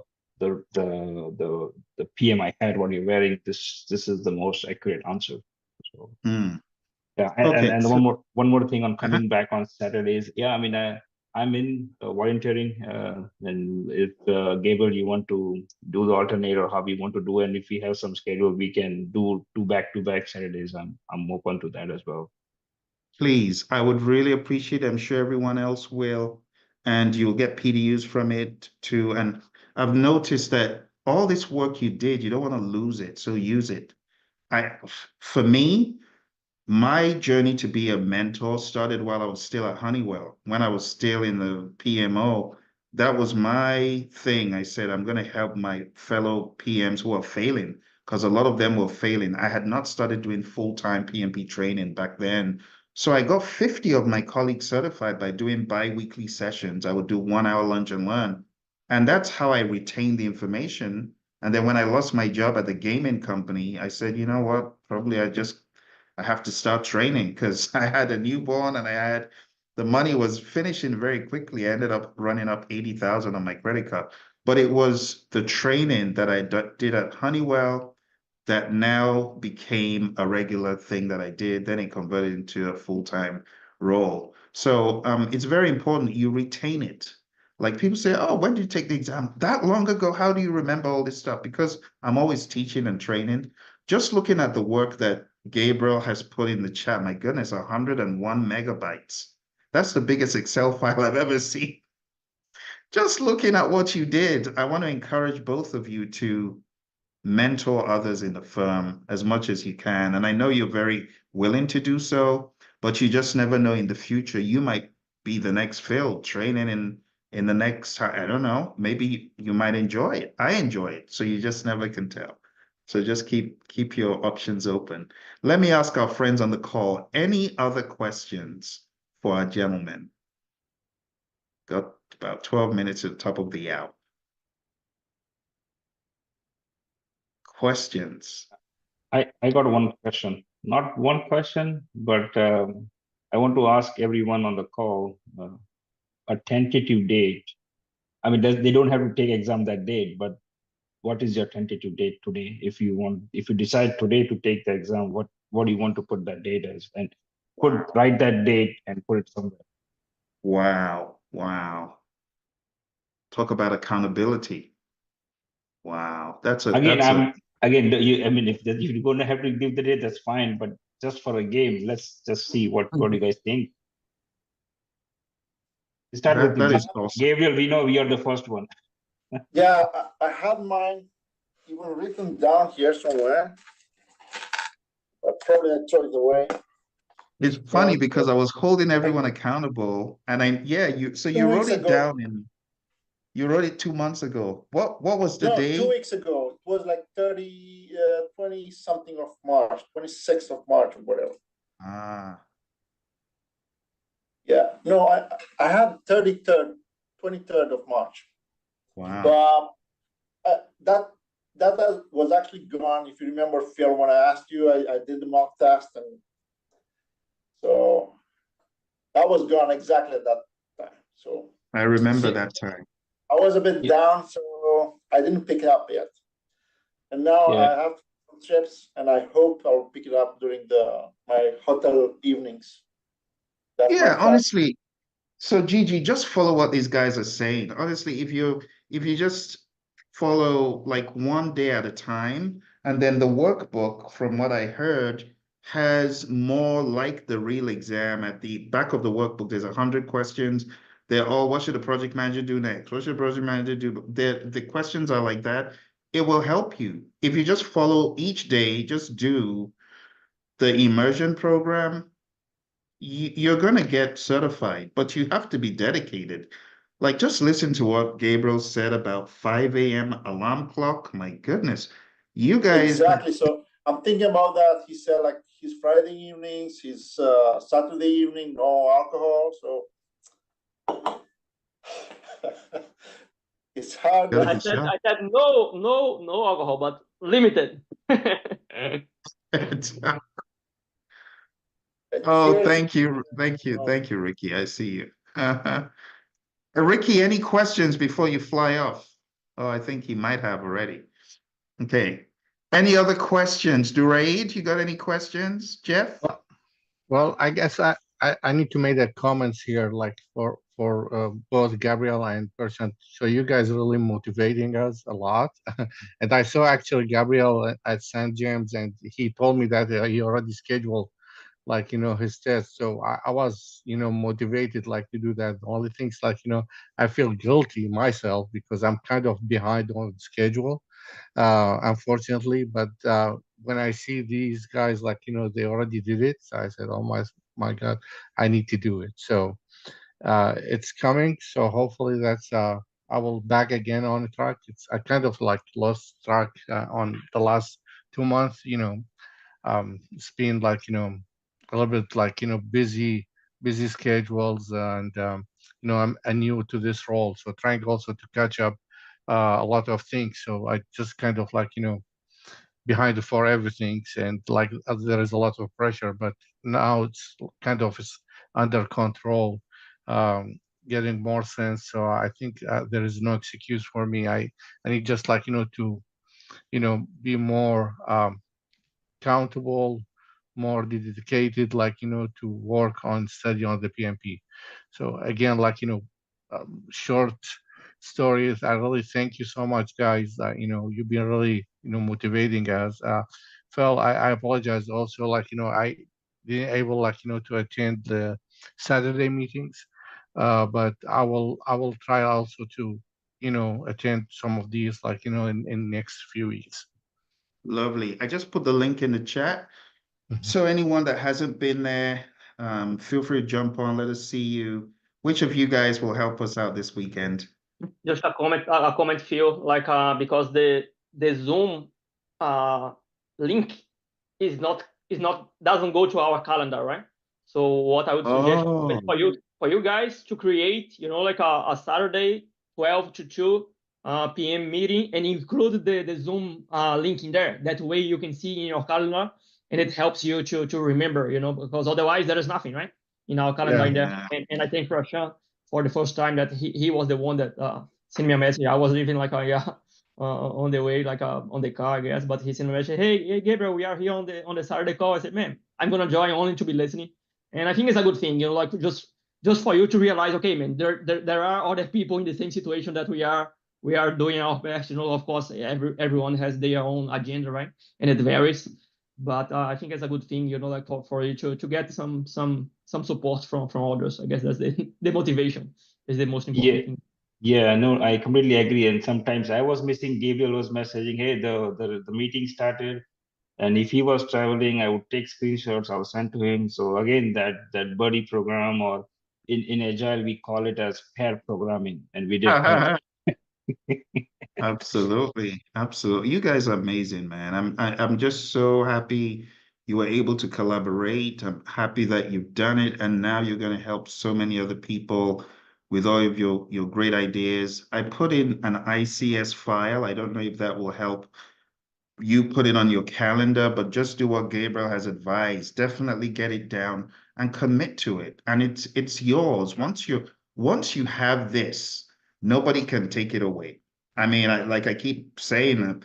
PM I had, what you're wearing, this is the most accurate answer. So yeah, Okay, and so one more thing on coming back on Saturdays. Yeah, I mean, I'm in volunteering, and if Gabriel, you want to do the alternate or how we want to do, and if we have some schedule, we can do 2 back-to-back Saturdays. I'm open to that as well. please, I would really appreciate it. I'm sure everyone else will, and you'll get PDUs from it too. And I've noticed that all this work you did, you don't want to lose it, so use it. For me, my journey to be a mentor started while I was still at Honeywell. When I was still in the PMO, that was my thing. I said, I'm going to help my fellow PMs who are failing, because a lot of them were failing. I had not started doing full-time PMP training back then. So I got 50 of my colleagues certified by doing bi-weekly sessions. I would do 1 hour lunch and learn. And that's how I retained the information. And then when I lost my job at the gaming company, I said, you know what, probably I have to start training, because I had a newborn and the money was finishing very quickly. I ended up running up 80,000 on my credit card. But it was the training that I did at Honeywell that now became a regular thing that I did. Then it converted into a full-time role. So it's very important you retain it. Like people say, oh, when did you take the exam? That long ago, how do you remember all this stuff? Because I'm always teaching and training. Just looking at the work that Gabriel has put in the chat, my goodness, 101 megabytes. That's the biggest Excel file I've ever seen. Just looking at what you did, I want to encourage both of you to mentor others in the firm as much as you can. And I know you're very willing to do so, but you just never know in the future. You might be the next Phil training in the next, I don't know, maybe you might enjoy it. I enjoy it. So you just never can tell. So just keep your options open. Let me ask our friends on the call, any other questions for our gentlemen? Got about 12 minutes at the top of the hour. Questions? I got one question, not one question, but I want to ask everyone on the call a tentative date. I mean, they don't have to take exam that date, but what is your tentative date today? If you decide today to take the exam, what do you want to put that date as? And write that date and put it somewhere. Wow. Wow. Talk about accountability. Wow. I mean, if you're going to have to give the date, that's fine. But just for a game, let's just see what you guys think. Start with that is awesome. Gabriel. We know you're the first one. Yeah, I had mine even written down here somewhere, but probably I threw it away. It's funny because I was holding everyone accountable, and you wrote it down you wrote it 2 months ago. What was the day? 2 weeks ago. It was like 20 something of March, 26th of March or whatever. Yeah, no, I had 23rd of March. Wow. But that was actually gone. If you remember, Phil, when I asked you, I did the mock test, and so that was gone exactly at that time. So I remember that time. I was a bit down, so I didn't pick it up yet. And now Yeah. I have some trips, and I hope I'll pick it up during my hotel evenings. That's my Yeah, plan. honestly. So Gigi, just follow what these guys are saying. Honestly, if you just follow like one day at a time, and then the workbook, from what I heard, has more like the real exam. At the back of the workbook, there's 100 questions. They're all, what should the project manager do next? What should the project manager do? The questions are like that. It will help you. If you just follow each day, just do the immersion program, you're going to get certified, but you have to be dedicated. Like, just listen to what Gabriel said about 5 a.m. alarm clock. My goodness, you guys. Exactly. So I'm thinking about that. He said like his Friday evenings, his Saturday evening, no alcohol. So it's hard. Gotta I be said, sharp. I said no alcohol, but limited. Oh, Here's thank you, Ricky. I see you. Ricky, any questions before you fly off? Oh, I think he might have already. Okay. Any other questions? Duraid, you got any questions? Jeff? Well, I guess I need to make that comments here, like for both Gabriel and Prashant. So you guys are really motivating us a lot. And I saw actually Gabriel at St. James, and he told me that he already scheduled like his test. So I was motivated like to do that. The only things like I feel guilty myself because I'm kind of behind on schedule, unfortunately. But when I see these guys like they already did it, so I said, oh my God, I need to do it. So it's coming. So hopefully that's I will back again on track. I kind of like lost track on the last 2 months. It's been like a little bit like busy schedules, and I'm new to this role, so trying also to catch up a lot of things. So I just kind of like behind for everything, and like there is a lot of pressure, but now it's kind of is under control, getting more sense. So I think there is no excuse for me. I need just like to be more accountable, more dedicated, like to work on study on the PMP. So again, like short stories. I really thank you so much, guys. You've been really motivating us. Phil, I apologize also. Like I didn't able like to attend the Saturday meetings, but I will try also to attend some of these like in next few weeks. Lovely. I just put the link in the chat. So anyone that hasn't been there, feel free to jump on. Let us see you. Which of you guys will help us out this weekend? Just a comment, Phil, like because the Zoom link doesn't go to our calendar, right? So what I would suggest is for you guys to create, like a Saturday 12 to 2 p.m. meeting and include the Zoom link in there. That way you can see in your calendar, and it helps you to remember, because otherwise there is nothing, right, in our calendar in there. And I think Prashant, for the first time, that he was the one that sent me a message. I was even like on the way, like on the car, I guess, but he sent me a message, hey Gabriel, we are here on the Saturday call. I said, man, I'm gonna join only to be listening. And I think it's a good thing, like just for you to realize, okay, man, there are other people in the same situation that we are doing our best. Of course, everyone has their own agenda, right? And it varies. But I think it's a good thing, like for you to get some support from others. I guess that's the motivation is the most important thing. Yeah, no, I completely agree. And sometimes I was missing. Gabriel was messaging, hey, the meeting started. And if he was traveling, I would take screenshots, I'll send to him. So again, that buddy program, or in Agile, we call it as pair programming. And we did pair. Absolutely. You guys are amazing, man. I'm just so happy you were able to collaborate. I'm happy that you've done it, and now you're going to help so many other people with all of your great ideas. I put in an ICS file. I don't know if that will help you put it on your calendar, but just do what Gabriel has advised. Definitely get it down and commit to it. And it's yours. Once you have this, nobody can take it away. I mean, like I keep saying,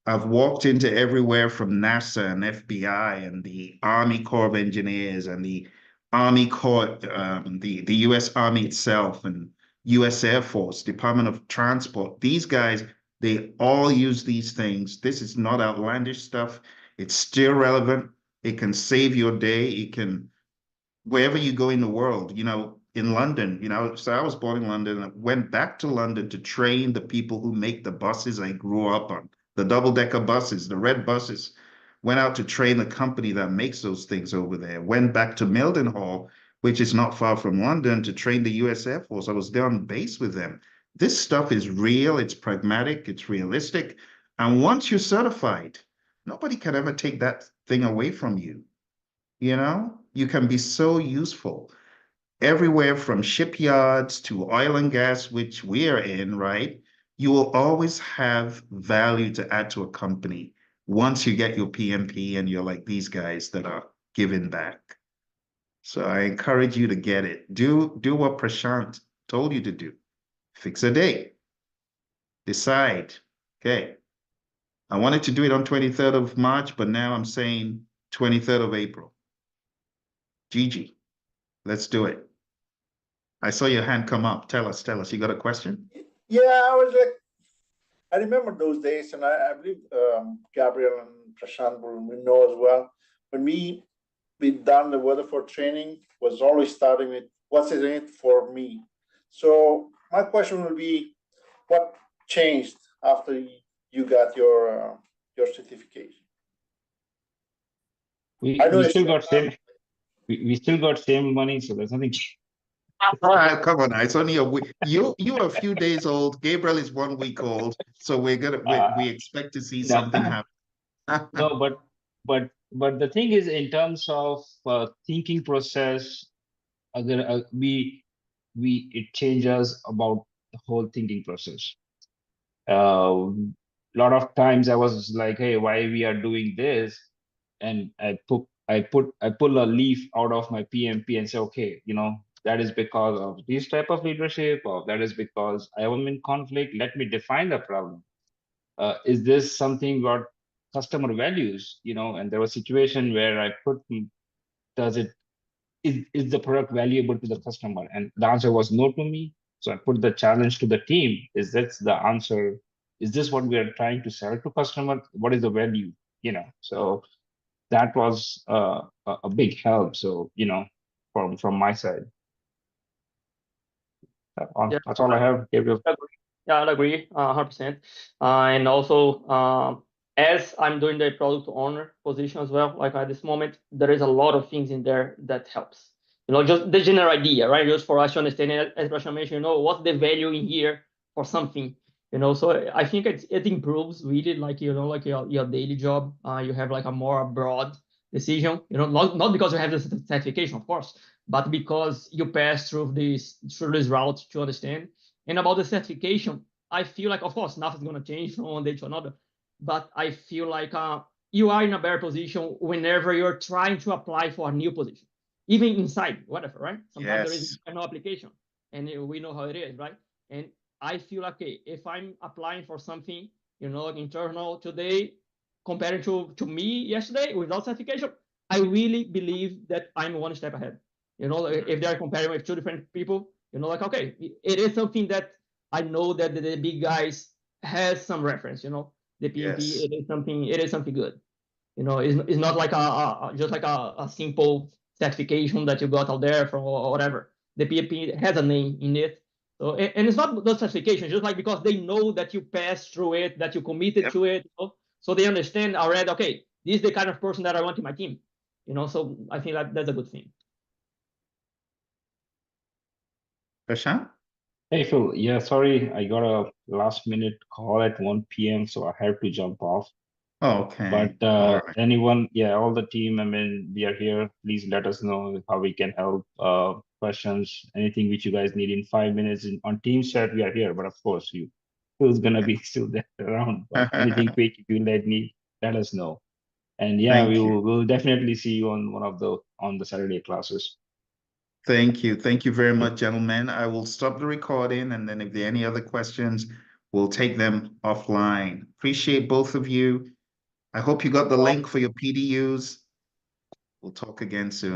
I've walked into everywhere from NASA and FBI and the Army Corps of Engineers and the Army Corps, the U.S. Army itself and U.S. Air Force, Department of Transport. These guys, they all use these things. This is not outlandish stuff. It's still relevant. It can save your day. It can, wherever you go in the world, in London, so I was born in London and I went back to London to train the people who make the buses I grew up on, the double-decker buses, the red buses. Went out to train the company that makes those things over there. Went back to Mildenhall, which is not far from London, to train the US Air Force. I was there on base with them. This stuff is real, it's pragmatic, it's realistic. And once you're certified, nobody can ever take that thing away from you. You can be so useful everywhere from shipyards to oil and gas, which we are in, right? You will always have value to add to a company once you get your PMP and you're like these guys that are giving back. So I encourage you to get it. Do what Prashant told you to do. Fix a date. Decide. Okay. I wanted to do it on 23rd of March, but now I'm saying 23rd of April. Gigi, let's do it. I saw your hand come up. Tell us. You got a question? Yeah, I was like, I remember those days, and I believe Gabriel and Prashant will know as well. When we done the Weatherford training, was always starting with what's in it for me. So my question will be, what changed after you got your certification? We I know it's still got same. We still got same money, so there's nothing. All right, come on, it's only a week. You are a few days old. Gabriel is 1 week old, so we expect to see something happen. No, but the thing is, in terms of thinking process, it changes about the whole thinking process. A lot of times I was like, hey, why we are doing this, and I pull a leaf out of my PMP and say, okay, that is because of this type of leadership, or that is because I am in conflict. Let me define the problem. Is this something what customer values? And there was a situation where I put, is the product valuable to the customer? And the answer was no to me. So I put the challenge to the team. Is that the answer? Is this what we are trying to sell to customer? What is the value? So that was a big help. So, from my side. Yeah. That's all I have, Gabriel. Yeah, I'll agree 100%. And also, as I'm doing the product owner position as well, like at this moment, there is a lot of things in there that helps. Just the general idea, right? Just for us to understand, as Prashant mentioned, what's the value in here for something, So I think it improves really, like like your daily job. You have like a more broad decision, not because you have the certification, of course, but because you pass through this route to understand. And about the certification, I feel like, of course, nothing's going to change from one day to another. But I feel like you are in a better position whenever you're trying to apply for a new position, even inside, whatever, right? Sometimes there is no application, and we know how it is, right? And I feel like, okay, if I'm applying for something, internal today, compared to me yesterday without certification, I really believe that I'm one step ahead. If they're comparing with two different people, like, okay, it is something that I know that the big guys has some reference, the PMP, Yes. it is something good. It's not like just like a simple certification that you got out there from or whatever. The PMP has a name in it. So, and it's not the certification, just like because they know that you passed through it, that you committed to it, so they understand already, okay, this is the kind of person that I want in my team. So I think that's a good thing. Prashant? Hey, Phil. Yeah, sorry, I got a last minute call at 1 p.m., so I have to jump off. Oh, okay. But All right. anyone, all the team, we are here. Please let us know how we can help. Questions, anything which you guys need in 5 minutes. On Teams chat, we are here. But of course, Phil's gonna be still there around. But anything quick, if you let us know. And we'll definitely see you on the Saturday classes. Thank you. Thank you very much, gentlemen. I will stop the recording, and then if there are any other questions, we'll take them offline. Appreciate both of you. I hope you got the link for your PDUs. We'll talk again soon.